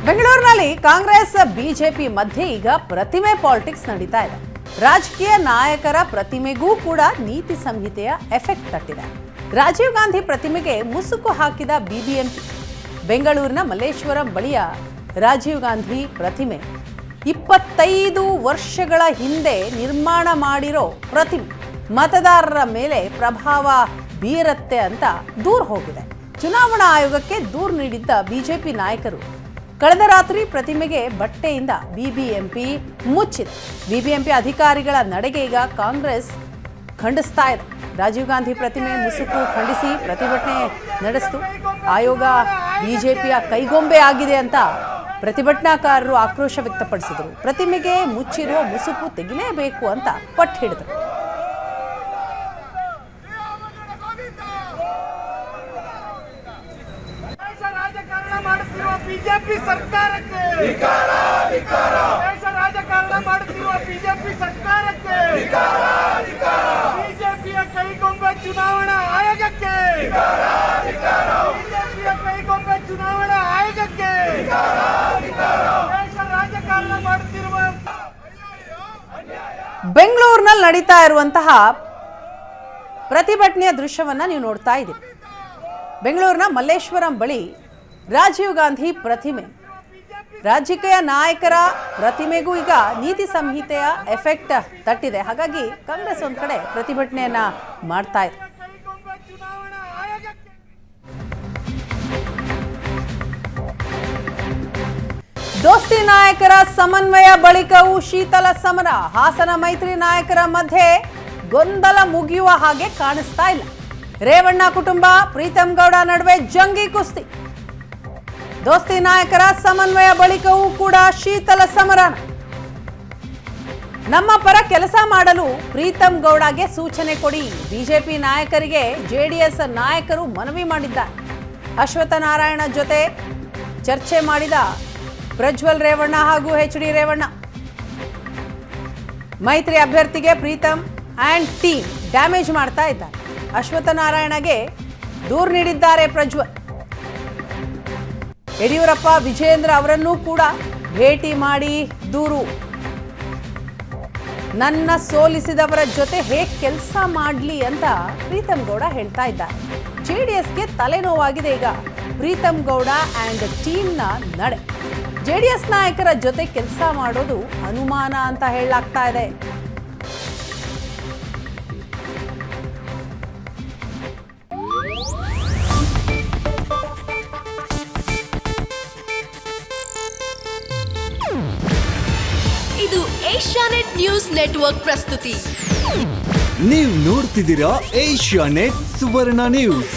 ಬೆಂಗಳೂರಿನಲ್ಲಿ ಕಾಂಗ್ರೆಸ್ ಬಿಜೆಪಿ ಮಧ್ಯೆ ಈಗ ಪ್ರತಿಮೆ ಪಾಲಿಟಿಕ್ಸ್ ನಡೀತಾ ಇದೆ. ರಾಜಕೀಯ ನಾಯಕರ ಪ್ರತಿಮೆಗೂ ಕೂಡ ನೀತಿ ಸಂಹಿತೆಯ ಎಫೆಕ್ಟ್ ತಟ್ಟಿದೆ. ರಾಜೀವ್ ಗಾಂಧಿ ಪ್ರತಿಮೆಗೆ ಮುಸುಕು ಹಾಕಿದ ಬಿಬಿಎಂಪಿ. ಬೆಂಗಳೂರಿನ ಮಲ್ಲೇಶ್ವರಂ ಬಳಿಯ ರಾಜೀವ್ ಗಾಂಧಿ ಪ್ರತಿಮೆ 25 ವರ್ಷಗಳ ಹಿಂದೆ ನಿರ್ಮಾಣ ಮಾಡಿರೋ ಪ್ರತಿಮೆ ಮತದಾರರ ಮೇಲೆ ಪ್ರಭಾವ ಬೀರತ್ತೆ ಅಂತ ದೂರು ಹೋಗಿದೆ. ಚುನಾವಣಾ ಆಯೋಗಕ್ಕೆ ದೂರು ನೀಡಿದ್ದ ಬಿಜೆಪಿ ನಾಯಕರು ಕಳೆದ ರಾತ್ರಿ ಪ್ರತಿಮೆಗೆ ಬಟ್ಟೆಯಿಂದ ಬಿಬಿಎಂಪಿ ಮುಚ್ಚಿದೆ. ಬಿಬಿಎಂಪಿ ಅಧಿಕಾರಿಗಳ ನಡೆಗೆ ಈಗ ಕಾಂಗ್ರೆಸ್ ಖಂಡಿಸ್ತಾ ಇದೆ. ರಾಜೀವ್ ಗಾಂಧಿ ಪ್ರತಿಮೆ ಮುಸುಕು ಖಂಡಿಸಿ ಪ್ರತಿಭಟನೆ ನಡೆಸಿತು. ಆಯೋಗ ಬಿಜೆಪಿಯ ಕೈಗೊಂಬೆ ಆಗಿದೆ ಅಂತ ಪ್ರತಿಭಟನಾಕಾರರು ಆಕ್ರೋಶ ವ್ಯಕ್ತಪಡಿಸಿದರು. ಪ್ರತಿಮೆಗೆ ಮುಚ್ಚಿರುವ ಮುಸುಕು ತೆಗಿಲೇಬೇಕು ಅಂತ ಪಟ್ಟು ಹಿಡಿದರು. ಬಿಜೆಪಿ ಸರ್ಕಾರಕ್ಕೆ ದೇಶ ರಾಜಕಾರಣ ಮಾಡುತ್ತಿರುವ ಬಿಜೆಪಿ ಸರ್ಕಾರಕ್ಕೆ ಬಿಜೆಪಿಯ ಕೈಗೊಂಬೆ ಚುನಾವಣಾ ಆಯೋಗಕ್ಕೆ ಬಿಜೆಪಿಯ ಕೈಗೊಂಬೆ ಚುನಾವಣಾ ಆಯೋಗಕ್ಕೆ ದೇಶ ರಾಜಕಾರಣ ಮಾಡುತ್ತಿರುವ ಬೆಂಗಳೂರಿನಲ್ಲಿ ನಡೀತಾ ಇರುವಂತಹ ಪ್ರತಿಭಟನೆಯ ದೃಶ್ಯವನ್ನ ನೀವು ನೋಡ್ತಾ ಇದ್ದೀರಿ. ಬೆಂಗಳೂರಿನ ಮಲ್ಲೇಶ್ವರಂ ಬಳಿ ರಾಜೀವ್ ಗಾಂಧಿ ಪ್ರತಿಮೆ, ರಾಜಕೀಯ ನಾಯಕರ ಪ್ರತಿಮೆಗೂ ಈಗ ನೀತಿ ಸಂಹಿತೆಯ ಎಫೆಕ್ಟ್ ತಟ್ಟಿದೆ. ಹಾಗಾಗಿ ಕಾಂಗ್ರೆಸ್ ಒಂದ್ ಕಡೆ ಪ್ರತಿಭಟನೆಯನ್ನ ಮಾಡ್ತಾ ಇದೆ. ದೋಸ್ತಿ ನಾಯಕರ ಸಮನ್ವಯ ಬಳಿಕವೂ ಶೀತಲ ಸಮರ. ಹಾಸನ ಮೈತ್ರಿ ನಾಯಕರ ಮಧ್ಯೆ ಗೊಂದಲ ಮುಗಿಯುವ ಹಾಗೆ ಕಾಣಿಸ್ತಾ ಇಲ್ಲ. ರೇವಣ್ಣ ಕುಟುಂಬ ಪ್ರೀತಂ ಗೌಡ ನಡುವೆ ಜಂಗಿ ಕುಸ್ತಿ. ದೋಸ್ತಿ ನಾಯಕರ ಸಮನ್ವಯ ಬಳಿಕವೂ ಕೂಡ ಶೀತಲ ಸಮರ. ನಮ್ಮ ಪರ ಕೆಲಸ ಮಾಡಲು ಪ್ರೀತಂ ಗೌಡಗೆ ಸೂಚನೆ ಕೊಡಿ. ಬಿಜೆಪಿ ನಾಯಕರಿಗೆ ಜೆಡಿಎಸ್ ನಾಯಕರು ಮನವಿ ಮಾಡಿದ್ದಾರೆ. ಅಶ್ವತ್ಥ ನಾರಾಯಣ ಜೊತೆ ಚರ್ಚೆ ಮಾಡಿದ ಪ್ರಜ್ವಲ್ ರೇವಣ್ಣ ಹಾಗೂ ಎಚ್.ಡಿ. ರೇವಣ್ಣ. ಮೈತ್ರಿ ಅಭ್ಯರ್ಥಿಗೆ ಪ್ರೀತಂ ಅಂಡ್ ಟೀಮ್ ಡ್ಯಾಮೇಜ್ ಮಾಡ್ತಾ ಇದ್ದಾರೆ. ಅಶ್ವತ್ಥ ನಾರಾಯಣಗೆ ದೂರು ನೀಡಿದ್ದಾರೆ ಪ್ರಜ್ವಲ್. ಯಡಿಯೂರಪ್ಪ ವಿಜೇಂದ್ರ ಅವರನ್ನೂ ಕೂಡ ಭೇಟಿ ಮಾಡಿ ದೂರು. ನನ್ನ ಸೋಲಿಸಿದವರ ಜೊತೆ ಹೇಗೆ ಕೆಲಸ ಮಾಡಲಿ ಅಂತ ಪ್ರೀತಂ ಗೌಡ ಹೇಳ್ತಾ ಇದ್ದಾರೆ. ಜೆಡಿಎಸ್ಗೆ ತಲೆನೋವಾಗಿದೆ ಈಗ ಪ್ರೀತಂ ಗೌಡ ಅಂಡ್ ಟೀಮ್ನ ನಡೆ. ಜೆಡಿಎಸ್ ನಾಯಕರ ಜೊತೆ ಕೆಲಸ ಮಾಡೋದು ಅನುಮಾನ ಅಂತ ಹೇಳಲಾಗ್ತಾ ಇದೆ. ಇದು ಏಷ್ಯಾನೆಟ್ ನ್ಯೂಸ್ ನೆಟ್ವರ್ಕ್ ಪ್ರಸ್ತುತಿ. ನೀವು ನೋಡ್ತಿದ್ದೀರಾ ಏಷ್ಯಾನೆಟ್ ಸುವರ್ಣ ನ್ಯೂಸ್.